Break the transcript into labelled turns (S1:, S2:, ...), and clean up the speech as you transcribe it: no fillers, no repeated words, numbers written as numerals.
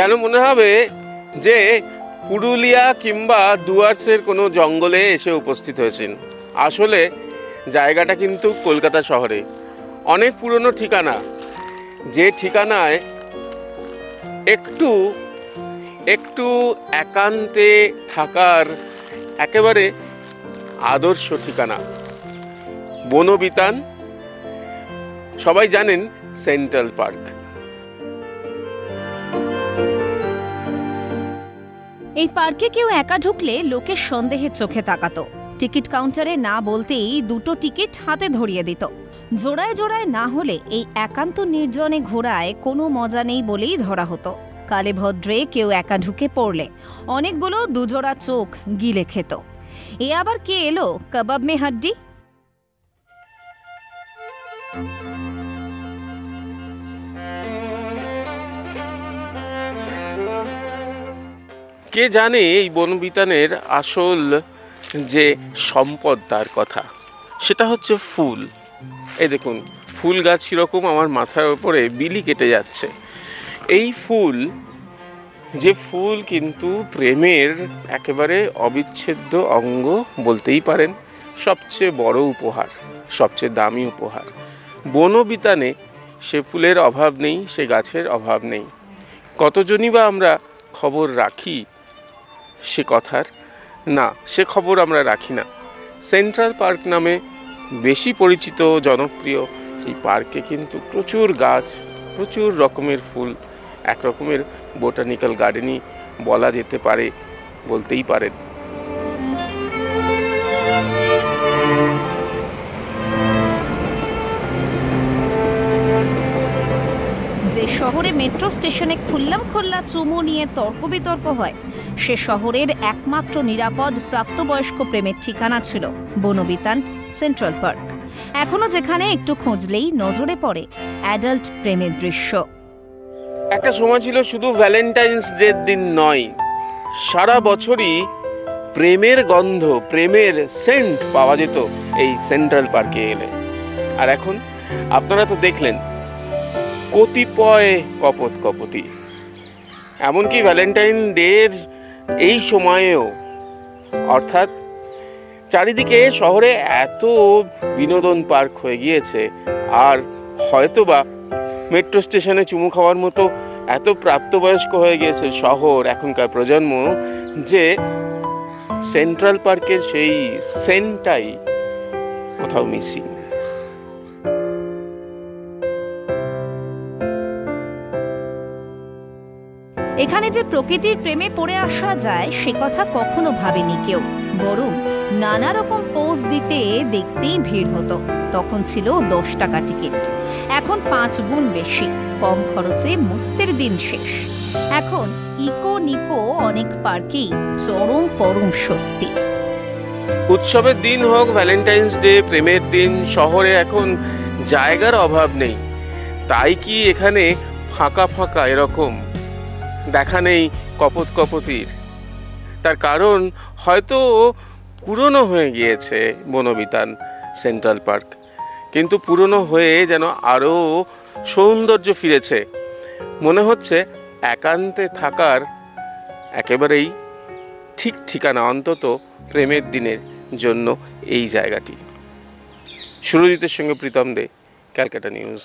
S1: যেন মনে হবে যে পুরুলিয়া কিংবা ডুয়ার্সের কোনো জঙ্গলে এসে উপস্থিত হয়েছেন। আসলে জায়গাটা কিন্তু কলকাতা শহরে অনেক পুরনো ঠিকানা, যে ঠিকানায় একটু একটু একান্তে থাকার একেবারে আদর্শ ঠিকানা। বনবিতান, সবাই জানেন সেন্ট্রাল পার্ক।
S2: এই পার্কে কেউ একা ঢুকলে লোকের সন্দেহের চোখে তাকাতো। টিকিট কাউন্টারে না বলতেই দুটো টিকিট হাতে ধরিয়ে দিত। জোড়ায় জোড়ায় না হলে এই একান্ত নির্জনে ঘোরায় কোনো মজা নেই বলেই ধরা হতো। কালে ভদ্রে কেউ একা ঢুকে পড়লে অনেকগুলো দুজোড়া চোখ গিলে খেত। এ আবার কে এলো কাবাব মে হাড্ডি?
S1: কে জানে এই বনবিতানের আসল যে সম্পদ তার কথা, সেটা হচ্ছে ফুল। এই দেখুন, ফুল গাছ কীরকম আমার মাথার উপরে বিলি কেটে যাচ্ছে। এই ফুল, যে ফুল কিন্তু প্রেমের একেবারে অবিচ্ছেদ্য অঙ্গ বলতেই পারেন, সবচেয়ে বড় উপহার, সবচেয়ে দামি উপহার। বনবিতানে সে ফুলের অভাব নেই, সে গাছের অভাব নেই। কতজনই বা আমরা খবর রাখি সে কথার? না, সে খবর আমরা রাখি না। সেন্ট্রাল পার্ক নামে বেশি পরিচিত জনপ্রিয় এই পার্কে কিন্তু প্রচুর গাছ, প্রচুর রকমের ফুল, এক রকমের বোটানিক্যাল গার্ডেনই বলা যেতে পারে, বলতেই পারেন।
S2: যে শহরে মেট্রো স্টেশনে খুল্লা চুমু নিয়ে তর্ক বিতর্ক হয়, সে শহরের একমাত্র নিরাপদ প্রাপ্তবয়স্ক প্রেমের ঠিকানা ছিল বনবিতান সেন্ট্রাল পার্ক। এখনো যেখানে একটু খুঁজলেই নজরে পড়ে অ্যাডাল্ট প্রেমের দৃশ্য।
S1: একটা সময় ছিল শুধু ভ্যালেন্টাইন্স ডের দিন নয়, সারা বছরই প্রেমের গন্ধ, প্রেমের সেন্ট পাওয়া যেত এই সেন্ট্রাল পার্কে এলে। আর এখন আপনারা তো দেখলেন কতিপয় কপত কপতি, এমনকি ভ্যালেন্টাইন ডের এই সময়েও, অর্থাৎ চারিদিকে শহরে এত বিনোদন পার্ক হয়ে গিয়েছে, আর হয়তোবা মেট্রো স্টেশনে চুমু খাওয়ার মতো এত প্রাপ্তবয়স্ক হয়ে গিয়েছে শহর, এখনকার প্রজন্ম, যে সেন্ট্রাল পার্কের সেই সেন্টটাই কোথাও মিসিং।
S2: এখানে যে প্রকৃতির প্রেমে পড়ে আসা যায় সে কথা কখনো ভাবেনি কেউ, বরং নানা রকম পোজ দিতে দেখতেই ভিড় হতো। তখন ছিল 10 টাকা টিকিট, এখন 5 গুণ বেশি। কম খরচে মস্তির দিন শেষ। এখন ইকো নিকো অনেক পার্কেই চরম পরম স্বস্তি।
S1: উৎসবের দিন হোক, ভ্যালেন্টাইন্স ডে, প্রেমের দিন, শহরে এখন জায়গার অভাব নেই। তাই কি এখানে ফাঁকা ফাঁকা এরকম দেখা নেই কপত কপতির? তার কারণ হয়তো পুরনো হয়ে গিয়েছে বনবিতান সেন্ট্রাল পার্ক, কিন্তু পুরনো হয়ে যেন আরও সৌন্দর্য ফিরেছে। মনে হচ্ছে একান্তে থাকার একেবারেই ঠিক ঠিকানা, অন্তত প্রেমের দিনের জন্য এই জায়গাটি। সুরজিতের সঙ্গে প্রীতম দে, ক্যালকাটা নিউজ।